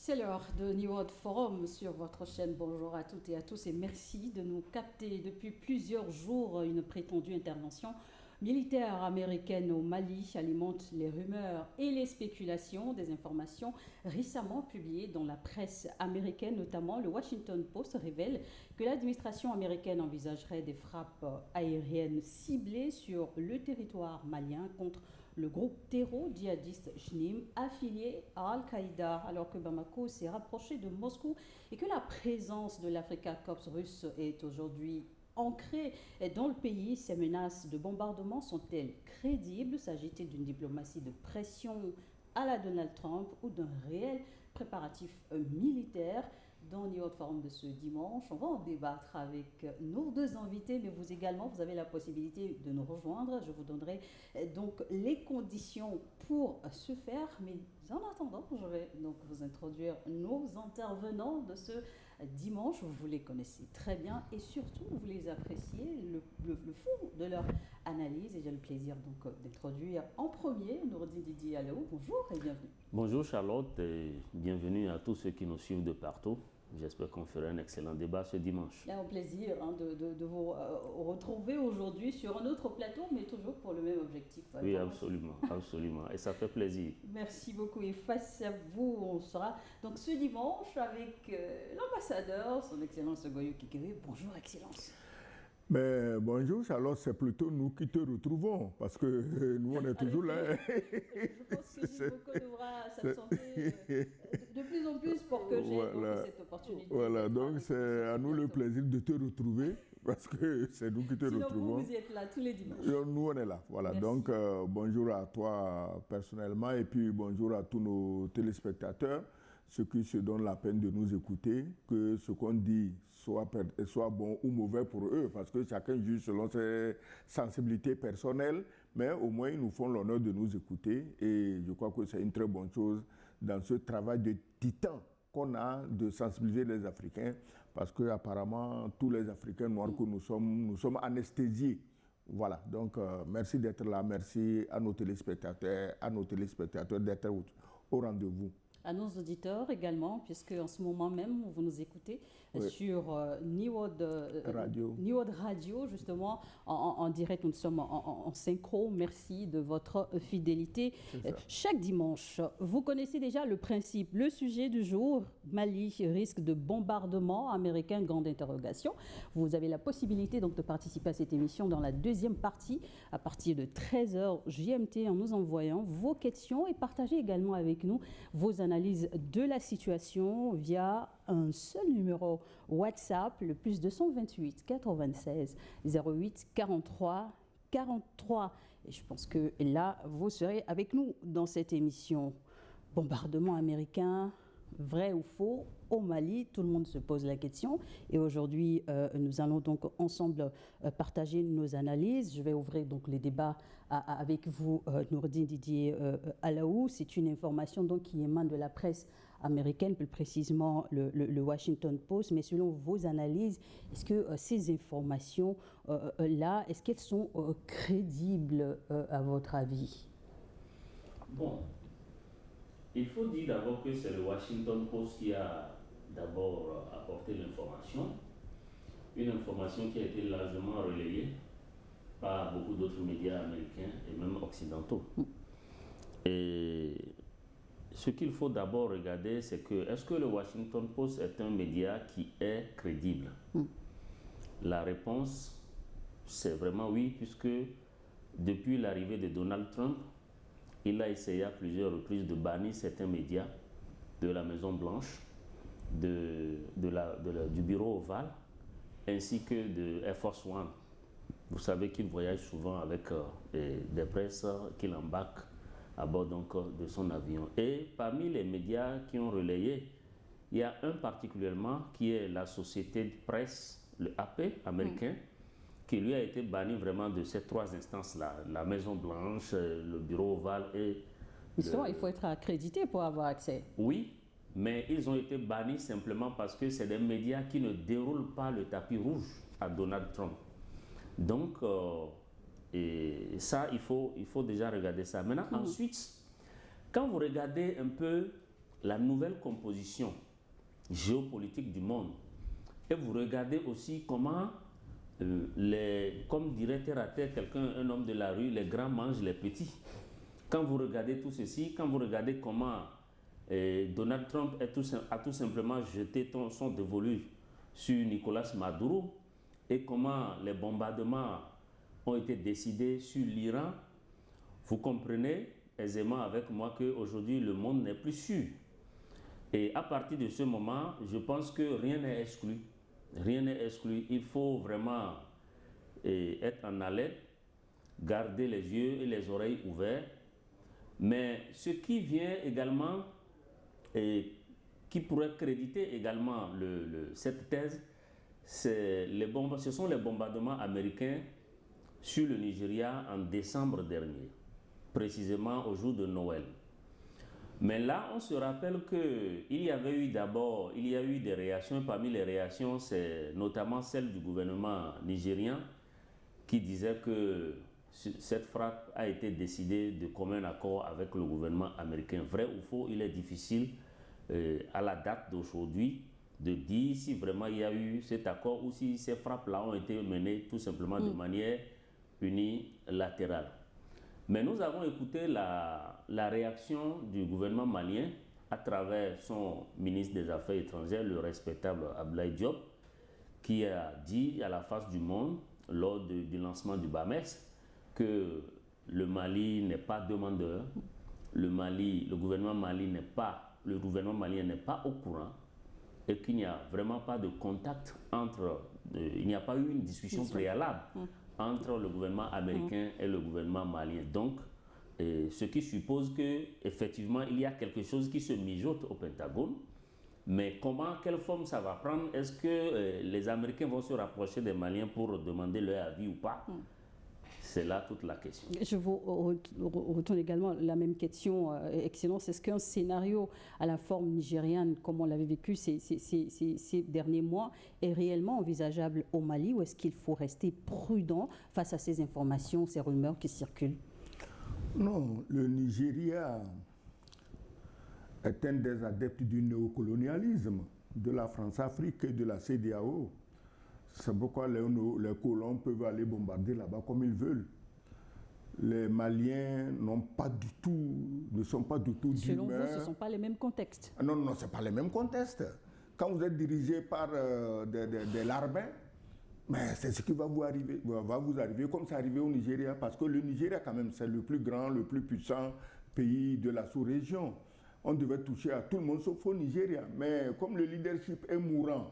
C'est l'heure de New World Forum sur votre chaîne. Bonjour à toutes et à tous et merci de nous capter. Depuis plusieurs jours, une prétendue intervention militaire américaine au Mali alimente les rumeurs et les spéculations. Des informations récemment publiées dans la presse américaine, notamment le Washington Post, révèle que l'administration américaine envisagerait des frappes aériennes ciblées sur le territoire malien contre le groupe terro-djihadiste JNIM affilié à Al-Qaïda, alors que Bamako s'est rapproché de Moscou et que la présence de l'Africa Corps russe est aujourd'hui ancrée dans le pays. Ces menaces de bombardement sont-elles crédibles? S'agit-il d'une diplomatie de pression à la Donald Trump ou d'un réel préparatif militaire? Dans New York Forum de ce dimanche, on va en débattre avec nos deux invités, mais vous également, vous avez la possibilité de nous rejoindre. Je vous donnerai donc les conditions pour ce faire, mais en attendant, je vais donc vous introduire nos intervenants de ce dimanche. Vous les connaissez très bien et surtout, vous les appréciez, le fond de leur analyse. Et j'ai le plaisir donc d'introduire en premier Nourdine Didier Alaou. Bonjour et bienvenue. Bonjour Charlotte et bienvenue à tous ceux qui nous suivent de partout. J'espère qu'on fera un excellent débat ce dimanche. C'est un plaisir de vous retrouver aujourd'hui sur un autre plateau, mais toujours pour le même objectif. Oui, absolument, absolument. Et ça fait plaisir. Merci beaucoup. Et face à vous, on sera donc ce dimanche avec l'ambassadeur, son Excellence Goyo Kikere. Bonjour, Excellence. Mais bonjour Charlotte, c'est plutôt nous qui te retrouvons parce que nous on est toujours là. Je pense que Gilles Boko devra s'absenter de plus en plus pour que j'ai cette opportunité. Voilà, donc c'est à nous le plaisir de te retrouver parce que c'est nous qui te retrouvons. Vous êtes là tous les dimanches. Nous on est là, voilà. Merci. Donc bonjour à toi personnellement et puis bonjour à tous nos téléspectateurs. Ceux qui se donnent la peine de nous écouter, que ce qu'on dit soit bon ou mauvais pour eux, parce que chacun juge selon ses sensibilités personnelles, mais au moins ils nous font l'honneur de nous écouter et je crois que c'est une très bonne chose dans ce travail de titan qu'on a de sensibiliser les Africains, parce qu'apparemment tous les Africains noirs que nous sommes anesthésiés. Voilà, donc merci d'être là, merci à nos téléspectateurs d'être au rendez-vous. À nos auditeurs également, puisque en ce moment même, vous nous écoutez sur New World Radio, justement, en direct, nous sommes en synchro. Merci de votre fidélité. Chaque dimanche, vous connaissez déjà le principe, le sujet du jour, Mali, risque de bombardement américain, grande interrogation. Vous avez la possibilité donc de participer à cette émission dans la deuxième partie, à partir de 13h GMT, en nous envoyant vos questions et partagez également avec nous vos analyses de la situation via un seul numéro WhatsApp, le plus 228 96 08 43 43. Et je pense que là, vous serez avec nous dans cette émission. Bombardement américain, vrai ou faux, au Mali, tout le monde se pose la question. Et aujourd'hui, nous allons donc ensemble partager nos analyses. Je vais ouvrir donc les débats avec vous, Nourdine Didier Alaou. C'est une information donc qui émane de la presse américaine, plus précisément le Washington Post. Mais selon vos analyses, est-ce que ces informations-là, est-ce qu'elles sont crédibles à votre avis? Bon. Il faut dire d'abord que c'est le Washington Post qui a d'abord apporté l'information, une information qui a été largement relayée par beaucoup d'autres médias américains et même occidentaux. Et ce qu'il faut d'abord regarder, c'est que est-ce que le Washington Post est un média qui est crédible? La réponse, c'est vraiment oui, puisque depuis l'arrivée de Donald Trump, il a essayé à plusieurs reprises de bannir certains médias de la Maison Blanche, du bureau ovale, ainsi que de Air Force One. Vous savez qu'il voyage souvent avec des presses qu'il embarque à bord donc, de son avion. Et parmi les médias qui ont relayé, il y a un particulièrement qui est la société de presse, le AP américain, qui lui a été banni vraiment de ces trois instances-là, la Maison Blanche, le bureau ovale et... Justement, il faut être accrédité pour avoir accès. Oui, mais ils ont été bannis simplement parce que c'est des médias qui ne déroulent pas le tapis rouge à Donald Trump. Donc, et ça, il faut déjà regarder ça. Maintenant, ensuite, quand vous regardez un peu la nouvelle composition géopolitique du monde et vous regardez aussi comment, comme dirait terre à terre quelqu'un, un homme de la rue, les grands mangent les petits. Quand vous regardez tout ceci, quand vous regardez comment Donald Trump a tout simplement jeté son dévolu sur Nicolas Maduro et comment les bombardements ont été décidés sur l'Iran, vous comprenez aisément avec moi qu'aujourd'hui le monde n'est plus sûr. Et à partir de ce moment, je pense que rien n'est exclu. Rien n'est exclu. Il faut vraiment être en alerte, garder les yeux et les oreilles ouverts. Mais ce qui vient également, et qui pourrait créditer également cette thèse, ce sont les bombardements américains sur le Nigeria en décembre dernier, précisément au jour de Noël. Mais là, on se rappelle qu'il y a eu des réactions. Parmi les réactions, c'est notamment celle du gouvernement nigérien qui disait que cette frappe a été décidée de commun accord avec le gouvernement américain. Vrai ou faux, il est difficile à la date d'aujourd'hui de dire si vraiment il y a eu cet accord ou si ces frappes-là ont été menées tout simplement de manière unilatérale. Mais nous avons écouté la réaction du gouvernement malien à travers son ministre des Affaires étrangères, le respectable Abdoulaye Diop, qui a dit à la face du monde, lors du lancement du BAMES, que le Mali n'est pas demandeur, le gouvernement malien n'est pas au courant et qu'il n'y a vraiment pas de contact il n'y a pas eu une discussion préalable entre le gouvernement américain et le gouvernement malien. Donc, ce qui suppose qu'effectivement, il y a quelque chose qui se mijote au Pentagone. Mais quelle forme ça va prendre? Est-ce que les Américains vont se rapprocher des Maliens pour demander leur avis ou pas? C'est là toute la question. Je vous retourne également la même question, Excellence. Est-ce qu'un scénario à la forme nigériane, comme on l'avait vécu ces derniers mois, est réellement envisageable au Mali ou est-ce qu'il faut rester prudent face à ces informations, ces rumeurs qui circulent? Non, le Nigeria est un des adeptes du néocolonialisme de la France-Afrique et de la CEDEAO. C'est pourquoi les colons peuvent aller bombarder là-bas comme ils veulent. Les Maliens ne sont pas du tout Selon vous, d'humeur. ce ne sont pas les mêmes contextes? Non, ce n'est pas les mêmes contextes. Quand vous êtes dirigé par des larbins, mais c'est ce qui va vous arriver comme c'est arrivé au Nigeria, parce que le Nigeria, quand même, c'est le plus grand, le plus puissant pays de la sous-région. On devait toucher à tout le monde sauf au Nigeria. Mais comme le leadership est mourant,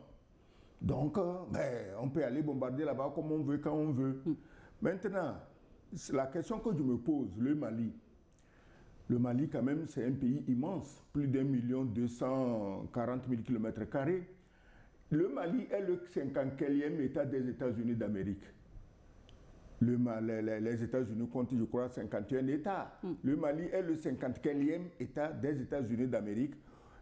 donc on peut aller bombarder là-bas comme on veut, quand on veut. Maintenant, la question que je me pose, le Mali, quand même, c'est un pays immense, plus d'1,240,000 km². Le Mali est le 50e État des États-Unis d'Amérique. Les États-Unis comptent, je crois, 51 États. Le Mali est le 54e État des États-Unis d'Amérique.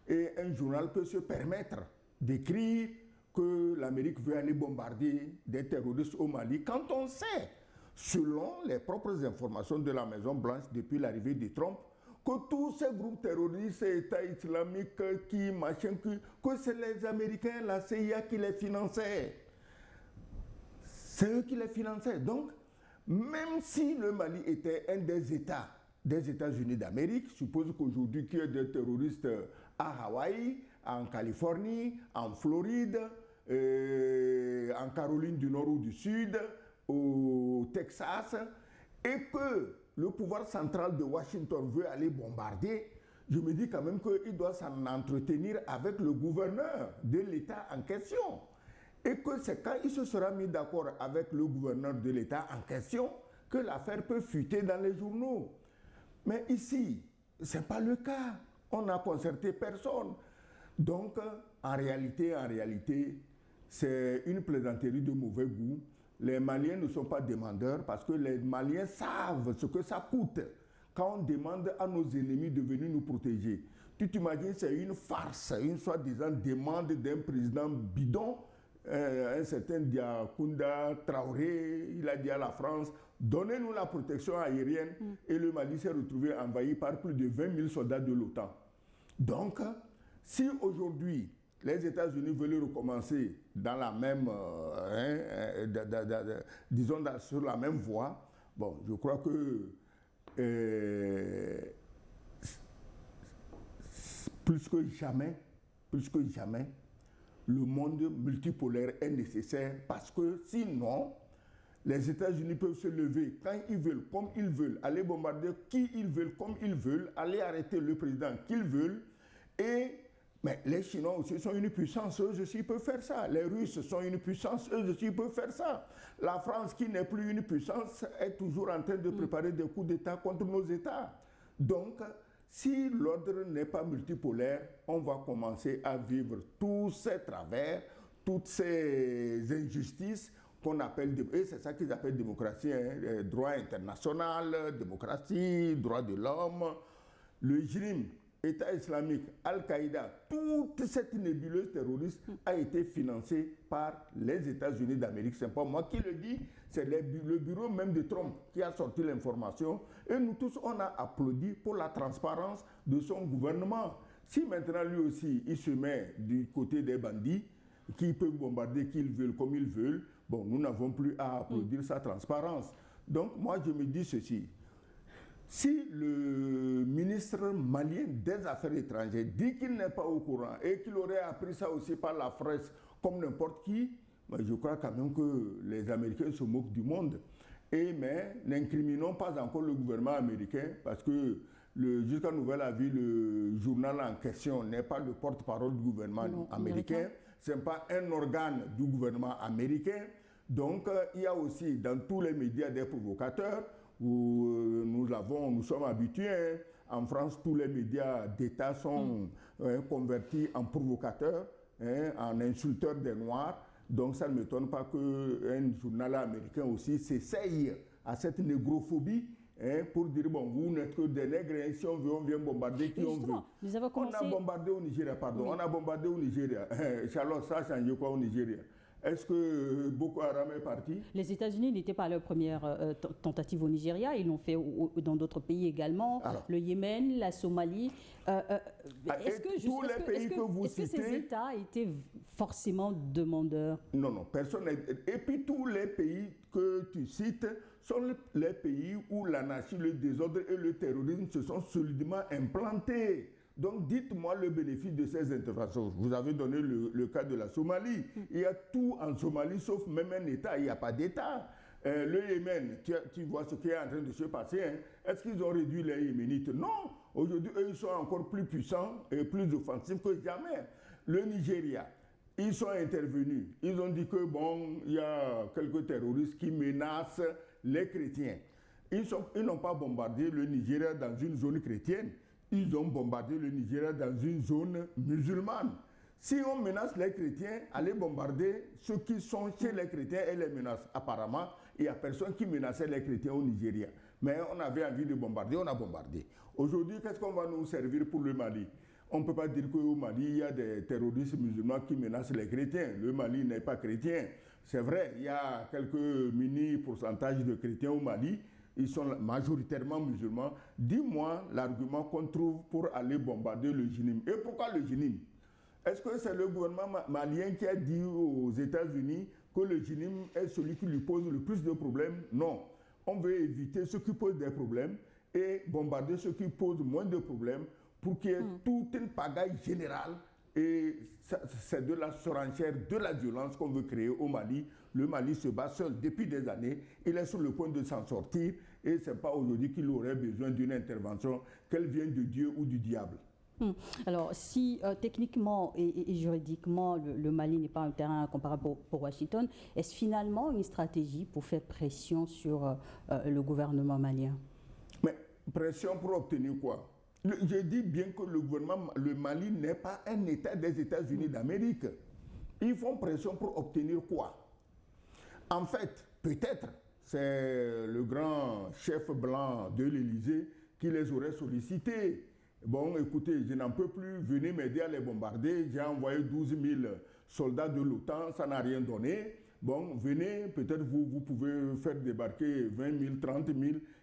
Et un journal peut se permettre d'écrire que l'Amérique veut aller bombarder des terroristes au Mali, quand on sait, selon les propres informations de la Maison-Blanche depuis l'arrivée de Trump, que tous ces groupes terroristes, État islamique, que c'est les Américains, la CIA qui les finançaient. C'est eux qui les finançaient. Donc, même si le Mali était un des États des États-Unis d'Amérique, je suppose qu'aujourd'hui, qu'il y a des terroristes à Hawaï, en Californie, en Floride, en Caroline du Nord ou du Sud, au Texas, et que le pouvoir central de Washington veut aller bombarder, je me dis quand même qu'il doit s'en entretenir avec le gouverneur de l'État en question. Et que c'est quand il se sera mis d'accord avec le gouverneur de l'État en question que l'affaire peut fuiter dans les journaux. Mais ici, ce n'est pas le cas. On n'a concerté personne. Donc, en réalité, c'est une plaisanterie de mauvais goût. Les Maliens ne sont pas demandeurs parce que les Maliens savent ce que ça coûte quand on demande à nos ennemis de venir nous protéger. Tu t'imagines, c'est une farce, une soi-disant demande d'un président bidon, un certain Diakounda Traoré, il a dit à la France, donnez-nous la protection aérienne, et le Mali s'est retrouvé envahi par plus de 20 000 soldats de l'OTAN. Donc, si aujourd'hui, les États-Unis veulent recommencer dans la même, disons, sur la même voie, bon, je crois que plus que jamais, le monde multipolaire est nécessaire parce que sinon, les États-Unis peuvent se lever quand ils veulent, comme ils veulent, aller bombarder qui ils veulent, comme ils veulent, aller arrêter le président qu'ils veulent. Mais les Chinois aussi sont une puissance, eux aussi peuvent faire ça. Les Russes sont une puissance, eux aussi peuvent faire ça. La France, qui n'est plus une puissance, est toujours en train de préparer des coups d'État contre nos États. Donc, si l'ordre n'est pas multipolaire, on va commencer à vivre tous ces travers, toutes ces injustices qu'on appelle, et c'est ça qu'ils appellent démocratie, hein, droit international, démocratie, droit de l'homme, le JNIM, État islamique, Al-Qaïda, toute cette nébuleuse terroriste a été financée par les États-Unis d'Amérique. Ce n'est pas moi qui le dis, c'est le bureau même de Trump qui a sorti l'information. Et nous tous, on a applaudi pour la transparence de son gouvernement. Si maintenant lui aussi, il se met du côté des bandits, qui peuvent bombarder qui ils veulent, comme ils veulent, bon, nous n'avons plus à applaudir sa transparence. Donc moi, je me dis ceci. Si le ministre malien des Affaires étrangères dit qu'il n'est pas au courant et qu'il aurait appris ça aussi par la presse comme n'importe qui, ben je crois quand même que les Américains se moquent du monde. Mais n'incriminons pas encore le gouvernement américain parce que jusqu'à nouvel avis, le journal en question n'est pas le porte-parole du gouvernement américain. Ce n'est pas un organe du gouvernement américain. Donc, il y a aussi dans tous les médias des provocateurs où nous sommes habitués. Hein. En France, tous les médias d'État sont convertis en provocateurs, en insulteurs des Noirs. Donc, ça ne m'étonne pas qu'un journal américain aussi s'essaye à cette négrophobie. Pour dire, bon, vous n'êtes que des nègres, et si on veut, on vient bombarder qui on veut. On a bombardé au Nigeria, pardon, on a bombardé au Nigeria. Charlotte, ça a changé quoi au Nigeria? Est-ce que Boko Haram est parti? Les États-Unis n'étaient pas leur première tentative au Nigeria, ils l'ont fait dans d'autres pays également, alors, le Yémen, la Somalie. Est-ce que ces États étaient forcément demandeurs? Non, non, personne n'est. Et puis tous les pays que tu cites sont les pays où l'anarchie, le désordre et le terrorisme se sont solidement implantés. Donc, dites-moi le bénéfice de ces interventions. Vous avez donné le cas de la Somalie. Il y a tout en Somalie, sauf même un État. Il n'y a pas d'État. Le Yémen, tu vois ce qui est en train de se passer. Hein. Est-ce qu'ils ont réduit les Yéménites? Non. Aujourd'hui, eux, ils sont encore plus puissants et plus offensifs que jamais. Le Nigeria, ils sont intervenus. Ils ont dit que, bon, il y a quelques terroristes qui menacent les chrétiens. Ils n'ont pas bombardé le Nigeria dans une zone chrétienne. Ils ont bombardé le Nigeria dans une zone musulmane. Si on menace les chrétiens, allez bombarder ceux qui sont chez les chrétiens et les menacent. Apparemment, il n'y a personne qui menaçait les chrétiens au Nigeria. Mais on avait envie de bombarder, on a bombardé. Aujourd'hui, qu'est-ce qu'on va nous servir pour le Mali? On ne peut pas dire qu'au Mali, il y a des terroristes musulmans qui menacent les chrétiens. Le Mali n'est pas chrétien. C'est vrai, il y a quelques mini-pourcentages de chrétiens au Mali. Ils sont majoritairement musulmans. Dis-moi l'argument qu'on trouve pour aller bombarder le JNIM. Et pourquoi le JNIM? Est-ce que c'est le gouvernement malien qui a dit aux États-Unis que le JNIM est celui qui lui pose le plus de problèmes? Non. On veut éviter ceux qui posent des problèmes et bombarder ceux qui posent moins de problèmes pour qu'il y ait toute une pagaille générale. Et c'est de la surenchère, de la violence qu'on veut créer au Mali. Le Mali se bat seul depuis des années. Il est sur le point de s'en sortir. Et ce n'est pas aujourd'hui qu'il aurait besoin d'une intervention, qu'elle vienne de Dieu ou du diable. Alors, si techniquement et juridiquement, le Mali n'est pas un terrain comparable pour Washington, est-ce finalement une stratégie pour faire pression sur le gouvernement malien? Mais pression pour obtenir quoi? Je dis bien que le Mali n'est pas un État des États-Unis d'Amérique. Ils font pression pour obtenir quoi? En fait, peut-être, c'est le grand chef blanc de l'Élysée qui les aurait sollicités. Bon, écoutez, je n'en peux plus, venez m'aider à les bombarder. J'ai envoyé 12 000 soldats de l'OTAN, ça n'a rien donné. Bon, venez, peut-être vous pouvez faire débarquer 20 000, 30 000.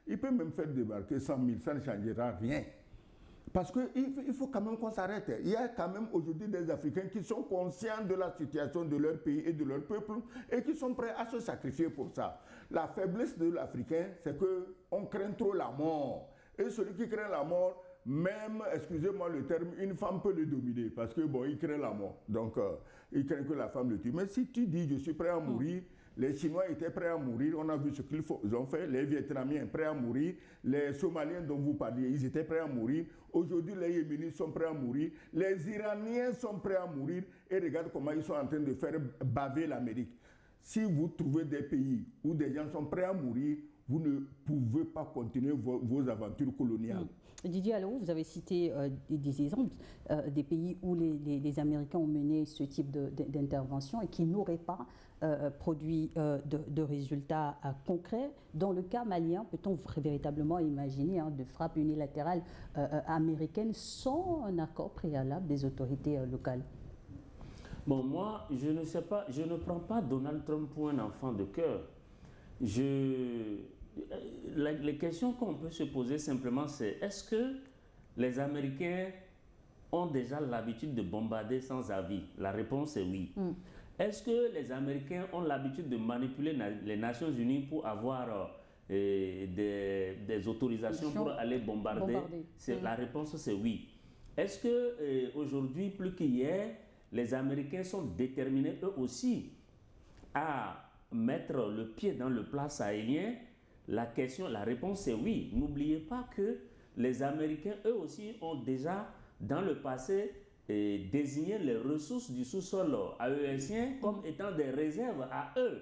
Il peut même faire débarquer 100 000, ça ne changera rien. Parce qu'il faut quand même qu'on s'arrête. Il y a quand même aujourd'hui des Africains qui sont conscients de la situation de leur pays et de leur peuple et qui sont prêts à se sacrifier pour ça. La faiblesse de l'Africain, c'est qu'on craint trop la mort. Et celui qui craint la mort, même, excusez-moi le terme, une femme peut le dominer parce que bon, il craint la mort. Donc, il craint que la femme le tue. Mais si tu dis, je suis prêt à mourir, les Chinois étaient prêts à mourir, on a vu ce qu'ils ont fait, les Vietnamiens prêts à mourir, les Somaliens dont vous parliez, ils étaient prêts à mourir. Aujourd'hui, les Yéménites sont prêts à mourir, les Iraniens sont prêts à mourir, et regarde comment ils sont en train de faire baver l'Amérique. Si vous trouvez des pays où des gens sont prêts à mourir, vous ne pouvez pas continuer vos aventures coloniales. Didier Alou, vous avez cité des exemples des pays où les Américains ont mené ce type d'intervention et qui n'auraient pas produit de résultats concrets. Dans le cas malien, peut-on véritablement imaginer de frappe unilatérale américaine sans un accord préalable des autorités locales? Bon, moi, je ne sais pas, je ne prends pas Donald Trump pour un enfant de cœur. Les questions qu'on peut se poser simplement, c'est est-ce que les Américains ont déjà l'habitude de bombarder sans avis? La réponse est oui. Est-ce que les Américains ont l'habitude de manipuler les Nations Unies pour avoir des autorisations pour aller bombarder? La réponse c'est oui. Est-ce que aujourd'hui, plus qu'hier, les Américains sont déterminés eux aussi à mettre le pied dans le plat sahélien? La réponse est oui. N'oubliez pas que les Américains, eux aussi, ont déjà, dans le passé, désigné les ressources du sous-sol AESien comme étant des réserves à eux.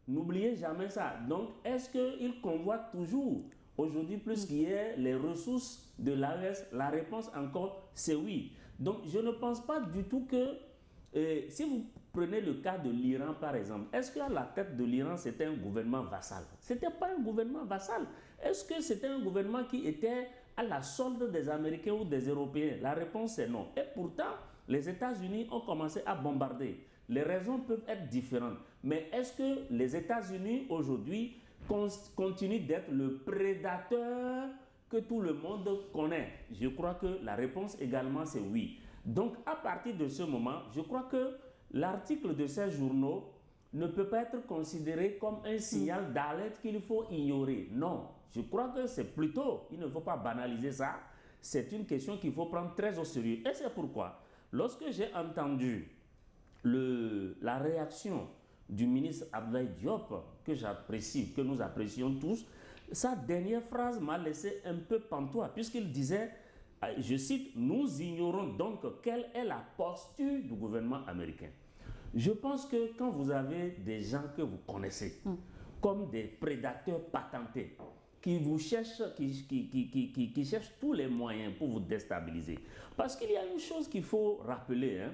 N'oubliez jamais ça. Donc, est-ce qu'ils convoitent toujours, aujourd'hui plus qu'hier, les ressources de l'AES? La réponse encore, c'est oui. Donc, je ne pense pas du tout que, si vous prenez le cas de l'Iran par exemple, est-ce qu'à la tête de l'Iran c'était un gouvernement vassal? Ce n'était pas un gouvernement vassal. Est-ce que c'était un gouvernement qui était à la solde des Américains ou des Européens? La réponse est non. Et pourtant, les États-Unis ont commencé à bombarder. Les raisons peuvent être différentes. Mais est-ce que les États-Unis aujourd'hui continuent d'être le prédateur que tout le monde connaît? Je crois que la réponse également c'est oui. Donc, à partir de ce moment, je crois que l'article de ces journaux ne peut pas être considéré comme un signal d'alerte qu'il faut ignorer. Non, je crois que c'est plutôt, il ne faut pas banaliser ça, c'est une question qu'il faut prendre très au sérieux. Et c'est pourquoi, lorsque j'ai entendu la réaction du ministre Abdoulaye Diop, que j'apprécie, que nous apprécions tous, sa dernière phrase m'a laissé un peu pantois, puisqu'il disait, je cite, « Nous ignorons donc quelle est la posture du gouvernement américain ». Je pense que quand vous avez des gens que vous connaissez, comme des prédateurs patentés, qui vous cherchent, qui cherchent tous les moyens pour vous déstabiliser. Parce qu'il y a une chose qu'il faut rappeler,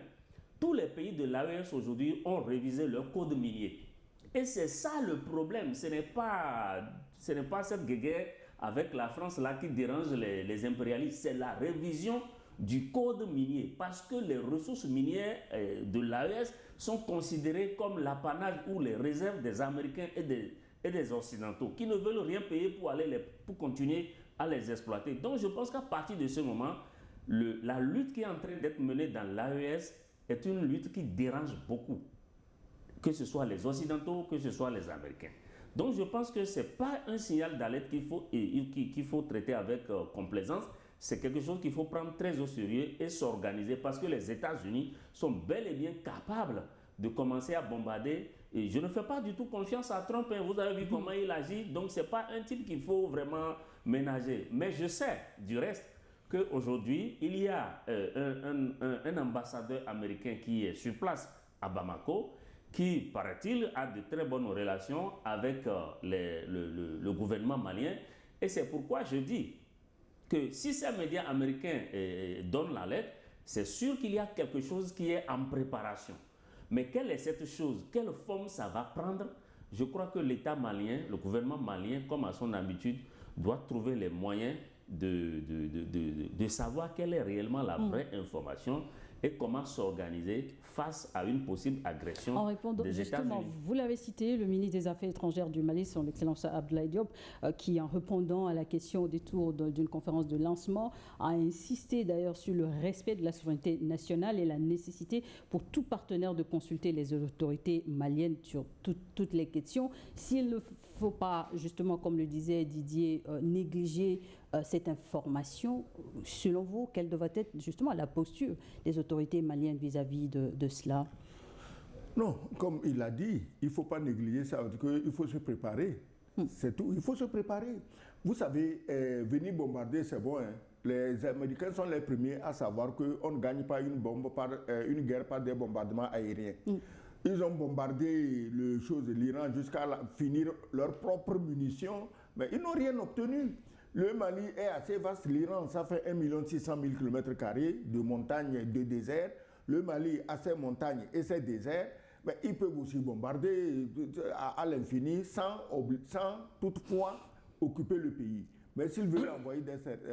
tous les pays de l'AES aujourd'hui ont révisé leur code minier. Et c'est ça le problème, ce n'est pas cette guerre avec la France là qui dérange les impérialistes, c'est la révision du code minier, parce que les ressources minières de l'AES sont considérées comme l'apanage ou les réserves des Américains et des Occidentaux, qui ne veulent rien payer pour continuer à les exploiter. Donc je pense qu'à partir de ce moment, la lutte qui est en train d'être menée dans l'AES est une lutte qui dérange beaucoup, que ce soit les Occidentaux, que ce soit les Américains. Donc je pense que ce n'est pas un signal d'alerte qu'il faut traiter avec complaisance. C'est quelque chose qu'il faut prendre très au sérieux et s'organiser, parce que les États-Unis sont bel et bien capables de commencer à bombarder. Et je ne fais pas du tout confiance à Trump. Vous avez vu comment il agit. Donc ce n'est pas un type qu'il faut vraiment ménager. Mais je sais du reste qu'aujourd'hui, il y a un ambassadeur américain qui est sur place à Bamako, qui, paraît-il, a de très bonnes relations avec le gouvernement malien. Et c'est pourquoi je dis que si ces médias américains donnent la lettre, c'est sûr qu'il y a quelque chose qui est en préparation. Mais quelle est cette chose? Quelle forme ça va prendre? Je crois que l'État malien, le gouvernement malien, comme à son habitude, doit trouver les moyens de savoir quelle est réellement la vraie information et comment s'organiser face à une possible agression en répondant, des justement, États-Unis. vous l'avez cité, le ministre des Affaires étrangères du Mali, son Excellence Abdoulaye Diop, qui, en répondant à la question au détour d'une conférence de lancement, a insisté d'ailleurs sur le respect de la souveraineté nationale et la nécessité pour tout partenaire de consulter les autorités maliennes sur toutes les questions. S'il ne faut pas, justement, comme le disait Didier, négliger cette information, selon vous, quelle devrait être justement la posture des autorités maliennes vis-à-vis de cela? Non, comme il l'a dit, il ne faut pas négliger ça, il faut se préparer. C'est tout, il faut se préparer. Vous savez, venir bombarder, c'est bon. Hein. Les Américains sont les premiers à savoir qu'on ne gagne pas une guerre par des bombardements aériens. Ils ont bombardé l'Iran jusqu'à finir leurs propres munitions, mais ils n'ont rien obtenu. Le Mali est assez vaste, l'Iran, ça fait 1 600 000 km² de montagnes et de déserts. Le Mali a ses montagnes et ses déserts, mais ils peuvent aussi bombarder à l'infini sans toutefois occuper le pays. Mais s'ils veulent envoyer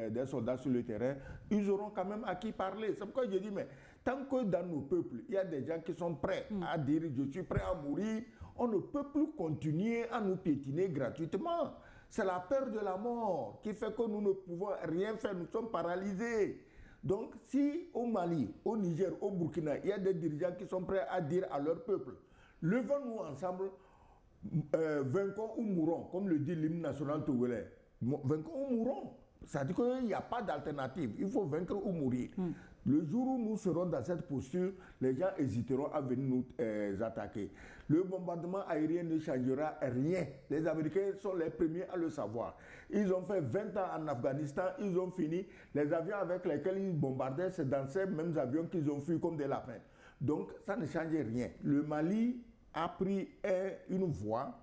des soldats sur le terrain, ils auront quand même à qui parler. C'est pourquoi je dis, mais tant que dans nos peuples, il y a des gens qui sont prêts à dire « je suis prêt à mourir », on ne peut plus continuer à nous piétiner gratuitement. C'est la peur de la mort qui fait que nous ne pouvons rien faire, nous sommes paralysés. Donc, si au Mali, au Niger, au Burkina, il y a des dirigeants qui sont prêts à dire à leur peuple, levons-nous ensemble, vainquons ou mourons, comme le dit l'hymne national togolais. Vainquons ou mourons. Ça veut dire qu'il n'y a pas d'alternative. Il faut vaincre ou mourir. Le jour où nous serons dans cette posture, les gens hésiteront à venir nous attaquer. Le bombardement aérien ne changera rien. Les Américains sont les premiers à le savoir. Ils ont fait 20 ans en Afghanistan, ils ont fini. Les avions avec lesquels ils bombardaient, c'est dans ces mêmes avions qu'ils ont fui comme des lapins. Donc, ça ne change rien. Le Mali a pris une voie,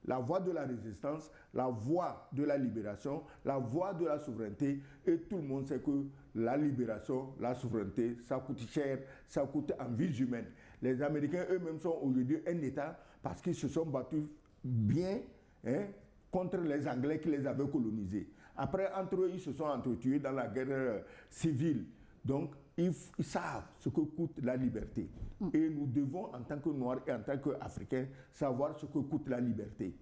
la voie de la résistance, la voie de la libération, la voie de la souveraineté, et tout le monde sait que la libération, la souveraineté, ça coûte cher, ça coûte en vies humaines. Les Américains eux-mêmes sont aujourd'hui un État parce qu'ils se sont battus bien contre les Anglais qui les avaient colonisés. Après, entre eux, ils se sont entretués dans la guerre civile. Donc, ils savent ce que coûte la liberté. Et nous devons, en tant que Noirs et en tant qu'Africains, savoir ce que coûte la liberté.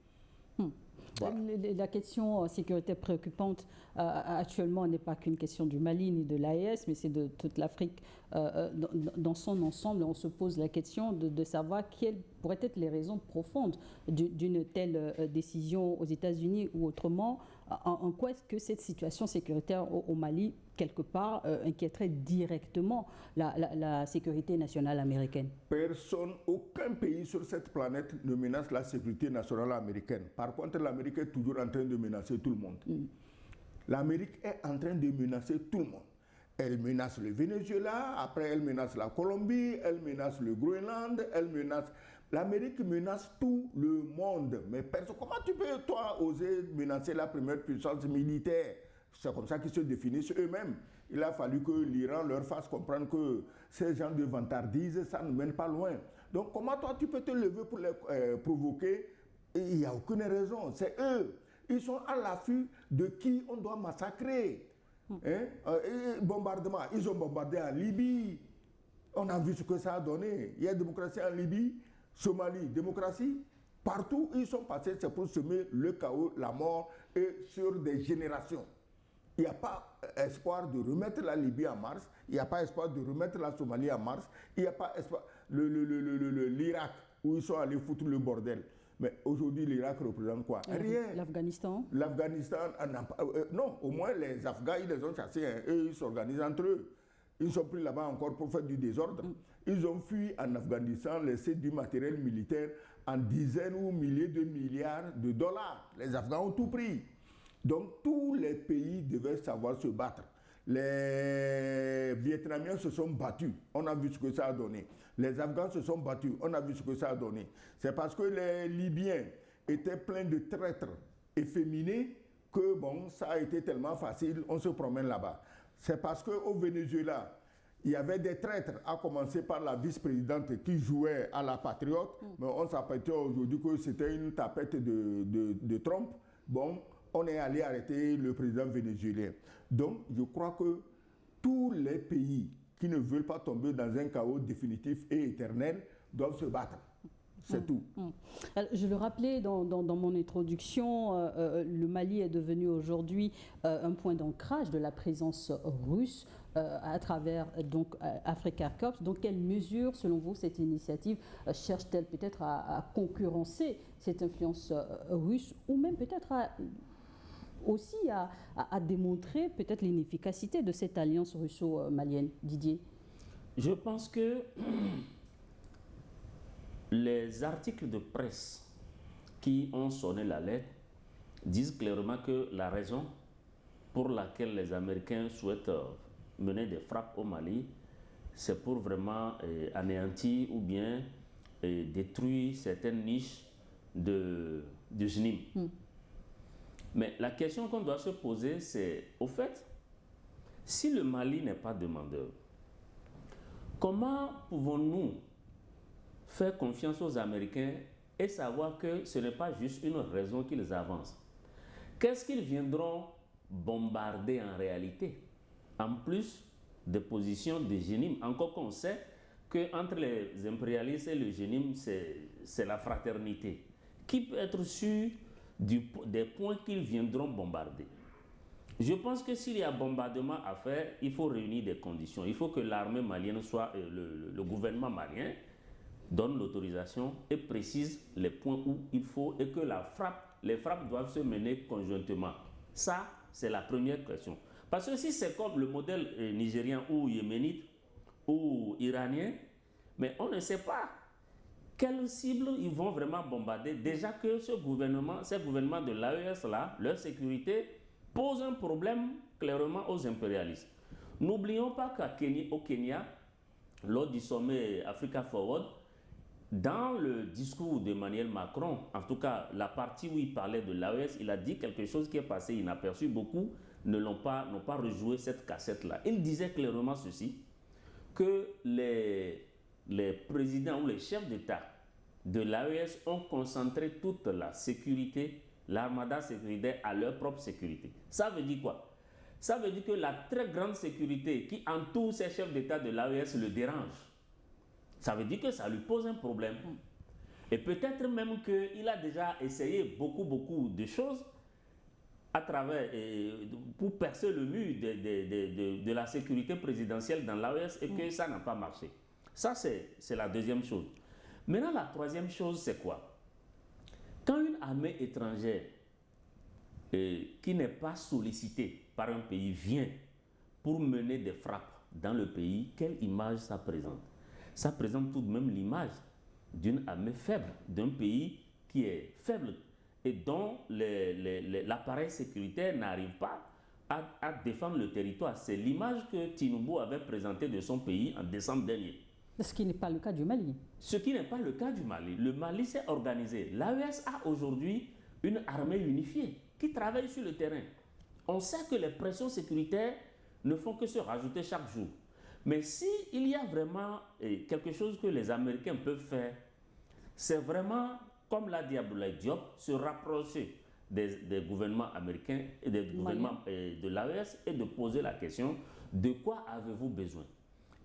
Voilà. La question sécurité préoccupante actuellement n'est pas qu'une question du Mali ni de l'AES, mais c'est de toute l'Afrique dans son ensemble. On se pose la question de savoir quelles pourraient être les raisons profondes d'une telle décision aux États-Unis ou autrement. En quoi est-ce que cette situation sécuritaire au Mali, quelque part, inquiéterait directement la sécurité nationale américaine? Personne, aucun pays sur cette planète ne menace la sécurité nationale américaine. Par contre, l'Amérique est toujours en train de menacer tout le monde. L'Amérique est en train de menacer tout le monde. Elle menace le Venezuela, après elle menace la Colombie, elle menace le Groenland, elle menace... L'Amérique menace tout le monde. Mais comment tu peux, toi, oser menacer la première puissance militaire? C'est comme ça qu'ils se définissent eux-mêmes. Il a fallu que l'Iran leur fasse comprendre que ces gens de vantardise, ça ne mène pas loin. Donc comment toi, tu peux te lever pour les provoquer? Il n'y a aucune raison. C'est eux. Ils sont à l'affût de qui on doit massacrer. Bombardement. Ils ont bombardé en Libye. On a vu ce que ça a donné. Il y a démocratie en Libye. Somalie, démocratie. Partout où ils sont passés, c'est pour semer le chaos, la mort, et sur des générations. Il n'y a pas espoir de remettre la Libye en marche, il n'y a pas espoir de remettre la Somalie en marche, il n'y a pas espoir... L'Irak, où ils sont allés foutre le bordel. Mais aujourd'hui, l'Irak représente quoi? Rien. L'Afghanistan? L'Afghanistan, non, au moins les Afghans, ils les ont chassés, eux, ils s'organisent entre eux. Ils sont pris là-bas encore pour faire du désordre. Ils ont fui en Afghanistan, laissé du matériel militaire en dizaines ou milliers de milliards de dollars. Les Afghans ont tout pris. Donc tous les pays devaient savoir se battre. Les Vietnamiens se sont battus. On a vu ce que ça a donné. Les Afghans se sont battus. On a vu ce que ça a donné. C'est parce que les Libyens étaient pleins de traîtres efféminés que bon, ça a été tellement facile, on se promène là-bas. C'est parce qu'au Venezuela, il y avait des traîtres, à commencer par la vice-présidente qui jouait à la patriote, mais on s'aperçoit aujourd'hui que c'était une tapette de Trump. Bon, on est allé arrêter le président vénézuélien. Donc, je crois que tous les pays qui ne veulent pas tomber dans un chaos définitif et éternel doivent se battre. C'est tout. Alors, je le rappelais dans mon introduction, le Mali est devenu aujourd'hui un point d'ancrage de la présence russe à travers donc Africa Corps. Donc, quelles mesures, selon vous, cette initiative cherche-t-elle peut-être à concurrencer cette influence russe ou même peut-être aussi à démontrer peut-être l'inefficacité de cette alliance russo-malienne? Didier? Je pense que les articles de presse qui ont sonné la lettre disent clairement que la raison pour laquelle les Américains souhaitent mener des frappes au Mali, c'est pour vraiment anéantir ou bien détruire certaines niches de JNIM. Mais la question qu'on doit se poser, c'est, au fait, si le Mali n'est pas demandeur, comment pouvons-nous faire confiance aux Américains et savoir que ce n'est pas juste une raison qu'ils avancent? Qu'est-ce qu'ils viendront bombarder en réalité? En plus des positions de JNIM, encore qu'on sait qu'entre les impérialistes et le JNIM, c'est la fraternité. Qui peut être sûr des points qu'ils viendront bombarder? Je pense que s'il y a bombardement à faire, il faut réunir des conditions. Il faut que l'armée malienne soit, le gouvernement malien donne l'autorisation et précise les points où il faut et que les frappes doivent se mener conjointement. Ça, c'est la première question. Parce que si c'est comme le modèle nigérien ou yéménite ou iranien, mais on ne sait pas quelles cibles ils vont vraiment bombarder. Déjà que ces gouvernements de l'AES là, leur sécurité pose un problème clairement aux impérialistes. N'oublions pas qu'au Kenya, lors du sommet Africa Forward, dans le discours d'Emmanuel Macron, en tout cas la partie où il parlait de l'AES, il a dit quelque chose qui est passé inaperçu. Beaucoup n'ont pas rejoué cette cassette-là. Il disait clairement ceci, que les présidents ou les chefs d'État de l'AES ont concentré toute la sécurité, l'armada sécuritaire à leur propre sécurité. Ça veut dire quoi? Ça veut dire que la très grande sécurité qui entoure ces chefs d'État de l'AES le dérange. Ça veut dire que ça lui pose un problème. Et peut-être même qu'il a déjà essayé beaucoup de choses à travers, pour percer le mur de la sécurité présidentielle dans l'AES et que ça n'a pas marché. Ça, c'est la deuxième chose. Maintenant, la troisième chose, c'est quoi? Quand une armée étrangère qui n'est pas sollicitée par un pays vient pour mener des frappes dans le pays, quelle image ça présente? Ça présente tout de même l'image d'une armée faible, d'un pays qui est faible et dont l'appareil sécuritaire n'arrive pas à défendre le territoire. C'est l'image que Tinubu avait présentée de son pays en décembre dernier. Ce qui n'est pas le cas du Mali. Ce qui n'est pas le cas du Mali. Le Mali s'est organisé. L'AES a aujourd'hui une armée unifiée qui travaille sur le terrain. On sait que les pressions sécuritaires ne font que se rajouter chaque jour. Mais s'il y a vraiment quelque chose que les Américains peuvent faire, c'est vraiment, comme l'a dit Abdoulaye Diop, se rapprocher des gouvernements américains et des gouvernements de l'AES et de poser la question, de quoi avez-vous besoin?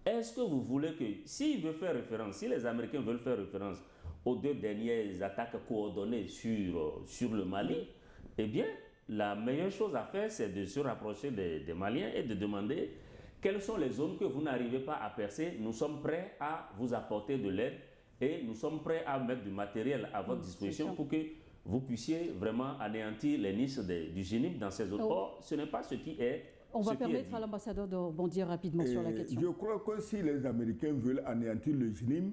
Est-ce que vous voulez que, si les Américains veulent faire référence aux 2 dernières attaques coordonnées sur le Mali, eh bien, la meilleure chose à faire, c'est de se rapprocher des Maliens et de demander quelles sont les zones que vous n'arrivez pas à percer. Nous sommes prêts à vous apporter de l'aide et nous sommes prêts à mettre du matériel à votre disposition pour que vous puissiez vraiment anéantir les niches du JNIM dans ces zones. Or, ce n'est pas ce qui est. On va permettre à l'ambassadeur de rebondir rapidement sur la question. Je crois que si les Américains veulent anéantir le JNIM,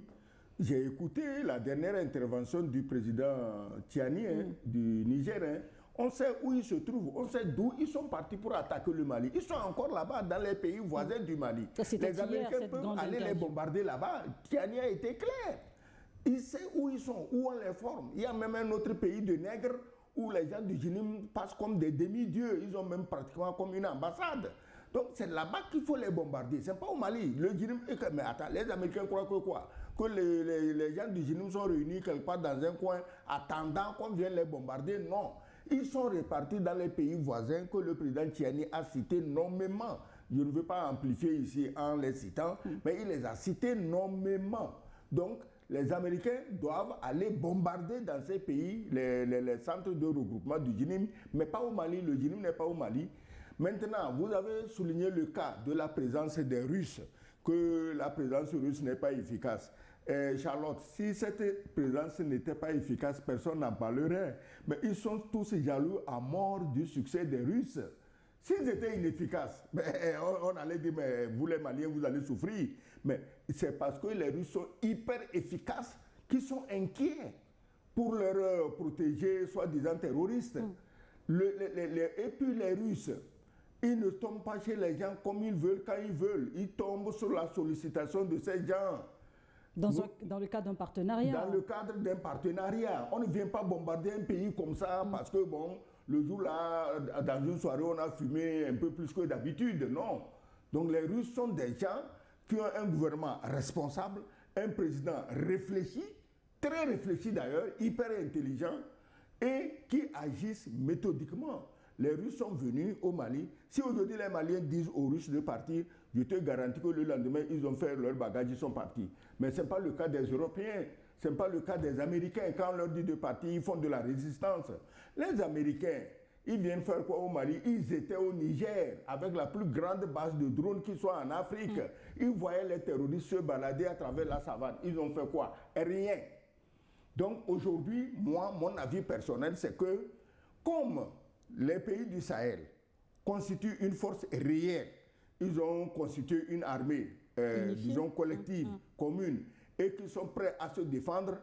j'ai écouté la dernière intervention du président Tiani du Niger. On sait où ils se trouvent, on sait d'où ils sont partis pour attaquer le Mali. Ils sont encore là-bas dans les pays voisins du Mali. Les Américains peuvent aller les bombarder là-bas. Tiani a été clair. Il sait où ils sont, où on les forme. Il y a même un autre pays de nègres où les gens du JNIM passent comme des demi-dieux. Ils ont même pratiquement comme une ambassade. Donc c'est là-bas qu'il faut les bombarder. Ce n'est pas au Mali. Le JNIM, mais attends, les Américains croient que quoi? Que les gens du JNIM sont réunis quelque part dans un coin attendant qu'on vienne les bombarder? Non. Ils sont répartis dans les pays voisins que le président Tiani a cités nommément. Je ne veux pas amplifier ici en les citant, mais il les a cités nommément. Donc, les Américains doivent aller bombarder dans ces pays les centres de regroupement du JINIM, mais pas au Mali. Le JINIM n'est pas au Mali. Maintenant, vous avez souligné le cas de la présence des Russes, que la présence russe n'est pas efficace. Charlotte, si cette présence n'était pas efficace, personne n'en parlerait. Mais ils sont tous jaloux à mort du succès des Russes. S'ils étaient inefficaces, on allait dire, mais vous les Maliens, vous allez souffrir. Mais c'est parce que les Russes sont hyper efficaces qu'ils sont inquiets pour leur protéger, soi-disant terroristes. Et puis les Russes, ils ne tombent pas chez les gens comme ils veulent, quand ils veulent. Ils tombent sur la sollicitation de ces gens. Dans le cadre d'un partenariat. Dans le cadre d'un partenariat. On ne vient pas bombarder un pays comme ça parce que, bon, le jour-là, dans une soirée, on a fumé un peu plus que d'habitude. Non. Donc les Russes sont des gens qui ont un gouvernement responsable, un président réfléchi, très réfléchi d'ailleurs, hyper intelligent, et qui agissent méthodiquement. Les Russes sont venus au Mali. Si aujourd'hui les Maliens disent aux Russes de partir, je te garantis que le lendemain, ils ont fait leur bagage, ils sont partis. Mais ce n'est pas le cas des Européens, ce n'est pas le cas des Américains. Quand on leur dit de partir, ils font de la résistance. Les Américains, ils viennent faire quoi au Mali? Ils étaient au Niger, avec la plus grande base de drones qui soit en Afrique. Ils voyaient les terroristes se balader à travers la savane. Ils ont fait quoi? Rien. Donc aujourd'hui, moi, mon avis personnel, c'est que comme les pays du Sahel constituent une force réelle, ils ont constitué une armée, disons, collective, commune, et qu'ils sont prêts à se défendre,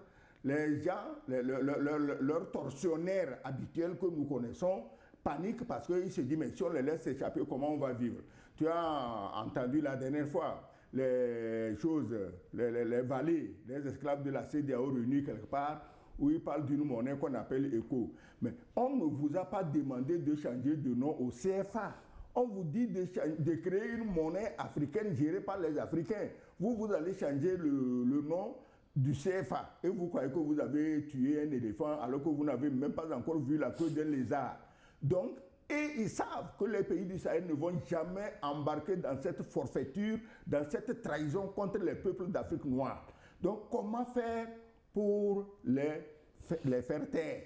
les gens, leurs tortionnaires habituels que nous connaissons, paniquent parce qu'ils se disent, mais si on les laisse échapper, comment on va vivre? Tu as entendu la dernière fois les choses, les valets, les esclaves de la CEDEAO réunis quelque part, où ils parlent d'une monnaie qu'on appelle ECO. Mais on ne vous a pas demandé de changer de nom au CFA. On vous dit de créer une monnaie africaine gérée par les Africains. Vous allez changer le nom du CFA. Et vous croyez que vous avez tué un éléphant alors que vous n'avez même pas encore vu la queue d'un lézard. Donc, et ils savent que les pays du Sahel ne vont jamais embarquer dans cette forfaiture, dans cette trahison contre les peuples d'Afrique noire. Donc, comment faire pour les faire taire,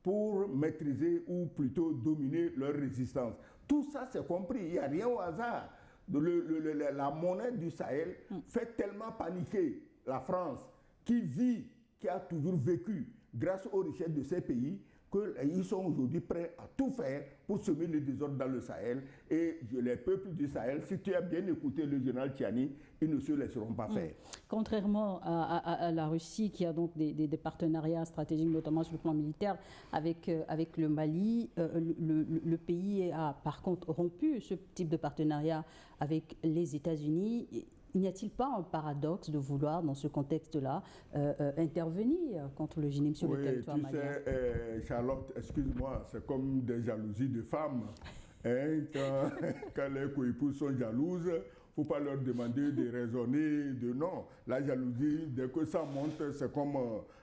pour maîtriser ou plutôt dominer leur résistance? Tout ça, c'est compris. Il n'y a rien au hasard. La monnaie du Sahel fait tellement paniquer la France, qui a toujours vécu grâce aux richesses de ces pays, qu'ils sont aujourd'hui prêts à tout faire pour semer le désordre dans le Sahel. Et les peuples du Sahel, si tu as bien écouté le général Tchiani, ils ne se laisseront pas faire. Contrairement à la Russie, qui a donc des partenariats stratégiques, notamment sur le plan militaire, avec le Mali, le pays a par contre rompu ce type de partenariat avec les États-Unis. N'y a-t-il pas un paradoxe de vouloir, dans ce contexte-là, intervenir contre le JINIM sur le territoire malien? Tu sais, Charlotte, excuse-moi, c'est comme des jalousies de femmes. Hein, quand les coépouses sont jalouses, il ne faut pas leur demander de raisonner de non. La jalousie, dès que ça monte, c'est comme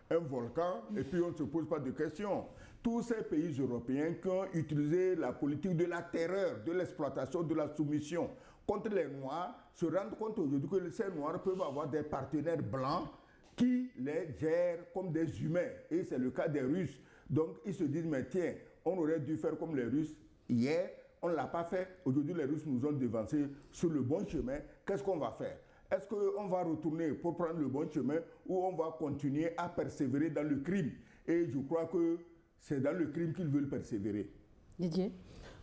un volcan, et puis on ne se pose pas de questions. Tous ces pays européens qui ont utilisé la politique de la terreur, de l'exploitation, de la soumission contre les Noirs, se rendent compte aujourd'hui que ces Noirs peuvent avoir des partenaires blancs qui les gèrent comme des humains. Et c'est le cas des Russes. Donc ils se disent, mais tiens, on aurait dû faire comme les Russes hier, on ne l'a pas fait. Aujourd'hui, les Russes nous ont devancés sur le bon chemin. Qu'est-ce qu'on va faire? Est-ce qu'on va retourner pour prendre le bon chemin ou on va continuer à persévérer dans le crime? Et je crois que c'est dans le crime qu'ils veulent persévérer. Didier?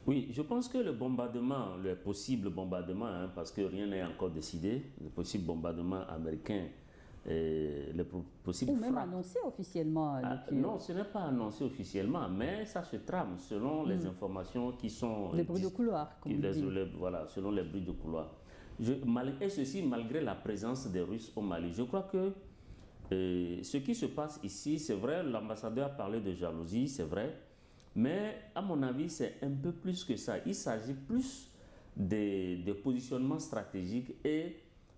Oui, je pense que le bombardement, le possible bombardement, parce que rien n'est encore décidé, le possible bombardement américain, le possible ou même annoncé officiellement. Non, ce n'est pas annoncé officiellement, mais ça se trame selon les informations qui sont... Les bruits de couloir, comme on dit. Voilà, selon les bruits de couloir. Et ceci malgré la présence des Russes au Mali. Je crois que ce qui se passe ici, c'est vrai, l'ambassadeur a parlé de jalousie, c'est vrai, mais à mon avis, c'est un peu plus que ça. Il s'agit plus des positionnements stratégiques et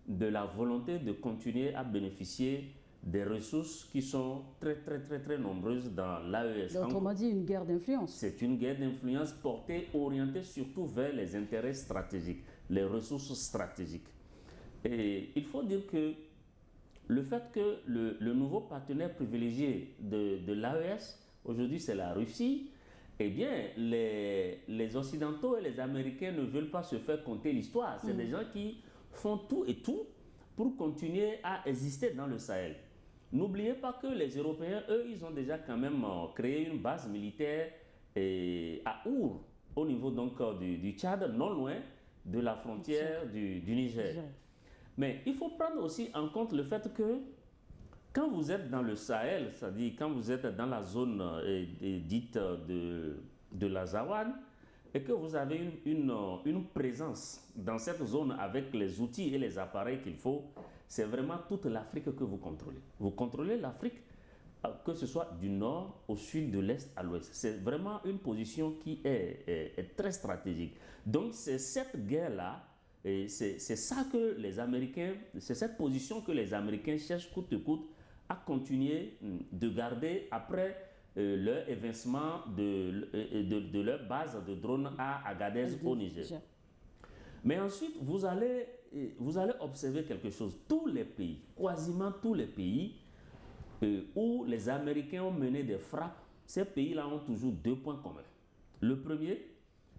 de la volonté de continuer à bénéficier des ressources qui sont très, très, très, très nombreuses dans l'AES. Autrement dit, une guerre d'influence. C'est une guerre d'influence orientée surtout vers les intérêts stratégiques. les ressources stratégiques. Et il faut dire que le fait que le nouveau partenaire privilégié de l'AES, aujourd'hui c'est la Russie, eh bien les Occidentaux et les Américains ne veulent pas se faire conter l'histoire. C'est des gens qui font tout et tout pour continuer à exister dans le Sahel. N'oubliez pas que les Européens, eux, ils ont déjà quand même créé une base militaire à Our, au niveau donc du Tchad, non loin de la frontière du Niger. Mais il faut prendre aussi en compte le fait que quand vous êtes dans le Sahel, c'est-à-dire quand vous êtes dans la zone dite de l'Azawad, et que vous avez une présence dans cette zone avec les outils et les appareils qu'il faut, c'est vraiment toute l'Afrique que vous contrôlez. Vous contrôlez l'Afrique, que ce soit du nord au sud, de l'est à l'ouest. C'est vraiment une position qui est très stratégique. Donc c'est cette guerre-là, et c'est ça que les Américains, c'est cette position que les Américains cherchent coûte que coûte à continuer de garder après leur évincement de leur base de drones à Agadez au Niger. Mais ensuite, vous allez observer quelque chose. Tous les pays, quasiment tous les pays où les Américains ont mené des frappes, ces pays-là ont toujours deux points communs. Le premier,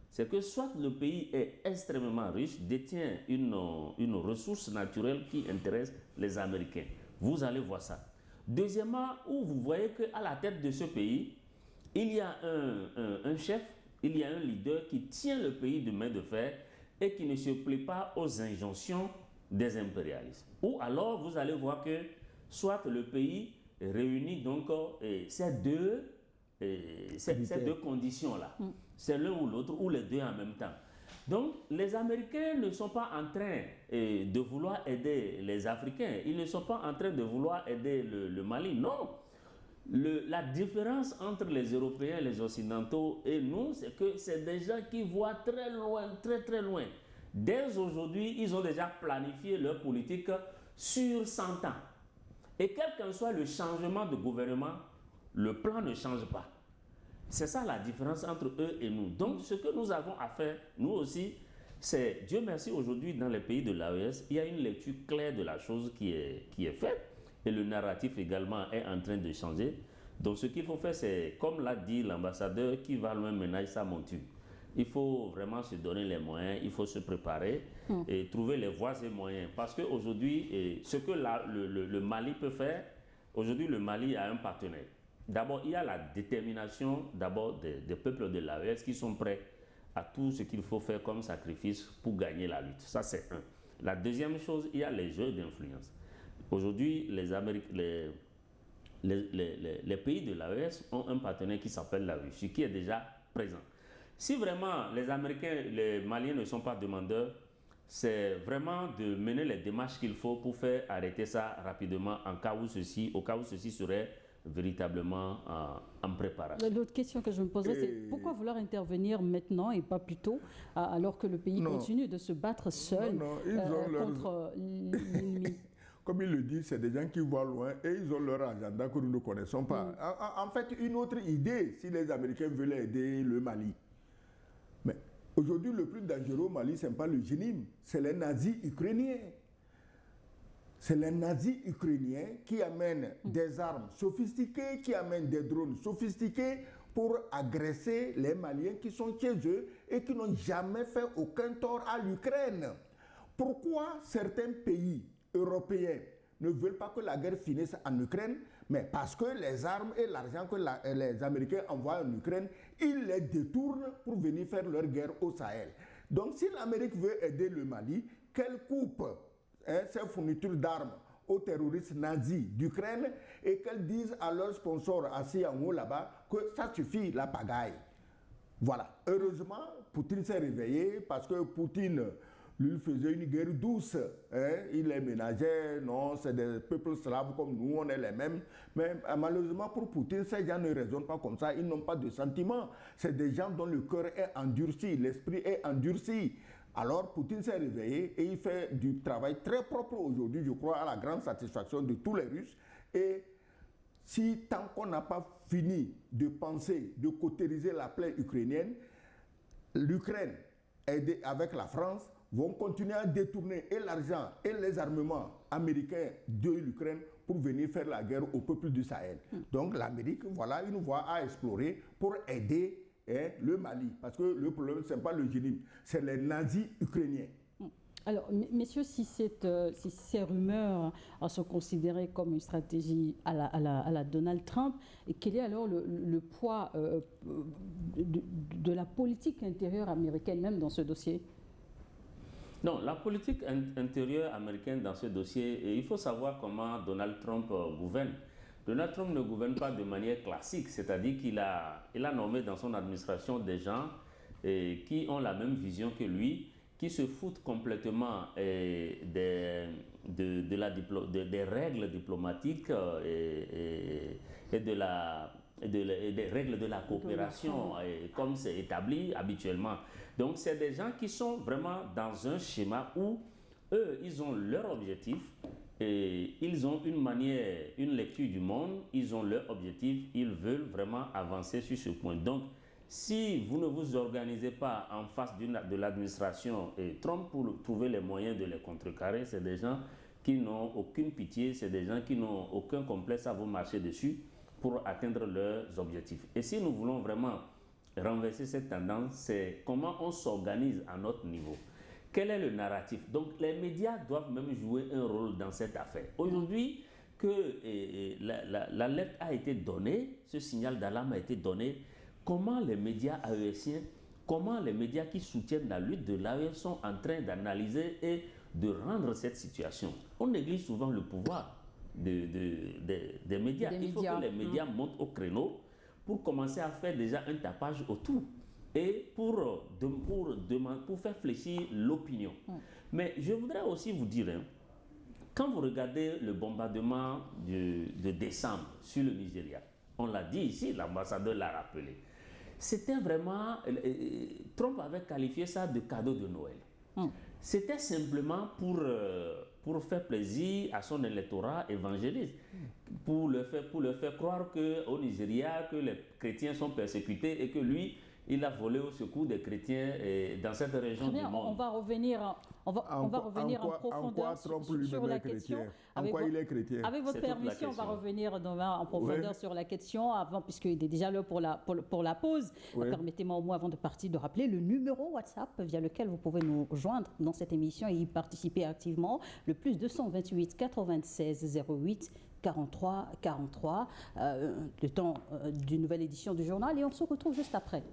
c'est que soit le pays est extrêmement riche, détient une ressource naturelle qui intéresse les Américains. Vous allez voir ça. Deuxièmement, où vous voyez qu'à la tête de ce pays, il y a un chef, il y a un leader qui tient le pays de main de fer et qui ne se plaît pas aux injonctions des impérialistes. Ou alors, vous allez voir que soit le pays réunit donc ces deux conditions-là. C'est l'un ou l'autre, ou les deux en même temps. Donc, les Américains ne sont pas en train de vouloir aider les Africains. Ils ne sont pas en train de vouloir aider le Mali. Non. La différence entre les Européens, les Occidentaux et nous, c'est que c'est des gens qui voient très loin, très très loin. Dès aujourd'hui, ils ont déjà planifié leur politique sur 100 ans. Et quel qu'en soit le changement de gouvernement, le plan ne change pas. C'est ça la différence entre eux et nous. Donc, ce que nous avons à faire, nous aussi, c'est, Dieu merci, aujourd'hui, dans les pays de l'AES, il y a une lecture claire de la chose qui est faite. Et le narratif également est en train de changer. Donc, ce qu'il faut faire, c'est, comme l'a dit l'ambassadeur, qui va loin ménage sa monture. Il faut vraiment se donner les moyens, il faut se préparer et trouver les voies et moyens. Parce qu'aujourd'hui, ce que le Mali peut faire, aujourd'hui, le Mali a un partenaire. D'abord, il y a la détermination des peuples de l'AES qui sont prêts à tout ce qu'il faut faire comme sacrifice pour gagner la lutte. Ça, c'est un. La deuxième chose, il y a les jeux d'influence. Aujourd'hui, les pays de l'AES ont un partenaire qui s'appelle la Russie, qui est déjà présent. Si vraiment les Américains, les Maliens ne sont pas demandeurs, c'est vraiment de mener les démarches qu'il faut pour faire arrêter ça rapidement au cas où ceci serait véritablement en préparation. L'autre question que je me posais, c'est pourquoi vouloir intervenir maintenant et pas plus tôt, alors que le pays continue de se battre seul contre l'ennemi? Comme il le dit, c'est des gens qui voient loin et ils ont leur agenda que nous ne connaissons pas. En fait, une autre idée, si les Américains veulent aider le Mali. Mais aujourd'hui, le plus dangereux au Mali, ce n'est pas le Jénim, c'est les nazis ukrainiens. C'est les nazis ukrainiens qui amènent des armes sophistiquées, qui amènent des drones sophistiqués pour agresser les Maliens qui sont chez eux et qui n'ont jamais fait aucun tort à l'Ukraine. Pourquoi certains pays européens ne veulent pas que la guerre finisse en Ukraine? Mais parce que les armes et l'argent que les Américains envoient en Ukraine, ils les détournent pour venir faire leur guerre au Sahel. Donc si l'Amérique veut aider le Mali, qu'elle coupe ces fournitures d'armes aux terroristes nazis d'Ukraine et qu'elles disent à leurs sponsors assis en haut là-bas que ça suffit la pagaille. Voilà. Heureusement, Poutine s'est réveillé parce que Poutine, lui, faisait une guerre douce. Il les ménageait, non, c'est des peuples slaves comme nous, on est les mêmes. Mais malheureusement pour Poutine, ces gens ne raisonnent pas comme ça, ils n'ont pas de sentiments. C'est des gens dont le cœur est endurci, l'esprit est endurci. Alors Poutine s'est réveillé et il fait du travail très propre aujourd'hui, je crois, à la grande satisfaction de tous les Russes. Et si tant qu'on n'a pas fini de penser, de cautériser la plaie ukrainienne, l'Ukraine, aidée avec la France, vont continuer à détourner et l'argent et les armements américains de l'Ukraine pour venir faire la guerre au peuple du Sahel. Donc l'Amérique, voilà une voie à explorer pour aider le Mali. Parce que le problème, ce n'est pas le génie, c'est les nazis ukrainiens. Alors, messieurs, si ces rumeurs sont considérées comme une stratégie à la Donald Trump, quel est alors le poids de la politique intérieure américaine même dans ce dossier? Non, la politique intérieure américaine dans ce dossier, il faut savoir comment Donald Trump gouverne. Donald Trump ne gouverne pas de manière classique, c'est-à-dire qu'il a nommé dans son administration des gens qui ont la même vision que lui, qui se foutent complètement des règles diplomatiques et des règles de la coopération, comme c'est établi habituellement. Donc, c'est des gens qui sont vraiment dans un schéma où eux, ils ont leur objectif et ils ont une lecture du monde, ils ont leur objectif, ils veulent vraiment avancer sur ce point. Donc, si vous ne vous organisez pas en face de l'administration Trump pour trouver les moyens de les contrecarrer, c'est des gens qui n'ont aucune pitié, c'est des gens qui n'ont aucun complexe à vous marcher dessus pour atteindre leurs objectifs. Et si nous voulons vraiment renverser cette tendance, c'est comment on s'organise à notre niveau. Quel est le narratif? Donc les médias doivent même jouer un rôle dans cette affaire. Aujourd'hui, que l'alerte a été donnée, ce signal d'alarme a été donné, comment les médias AESiens, comment les médias qui soutiennent la lutte de l'AES sont en train d'analyser et de rendre cette situation. On néglige souvent le pouvoir des médias. Il faut que les médias montent au créneau pour commencer à faire déjà un tapage autour et pour faire fléchir l'opinion. Mais je voudrais aussi vous dire, quand vous regardez le bombardement de décembre sur le Nigeria, on l'a dit ici, l'ambassadeur l'a rappelé, c'était vraiment, Trump avait qualifié ça de cadeau de Noël. C'était simplement pour faire plaisir à son électorat évangéliste, pour le faire croire qu'au Nigeria, que les chrétiens sont persécutés et que lui, il a volé au secours des chrétiens dans cette région du monde. On va revenir en profondeur sur la question. En quoi il est chrétien? Avec votre permission, on va revenir en profondeur sur la question, puisqu'il est déjà l'heure pour la pause. Permettez-moi au moins, avant de partir, de rappeler le numéro WhatsApp via lequel vous pouvez nous joindre dans cette émission et y participer activement, le plus 228 96 08 43 43, le temps d'une nouvelle édition du journal, et on se retrouve juste après.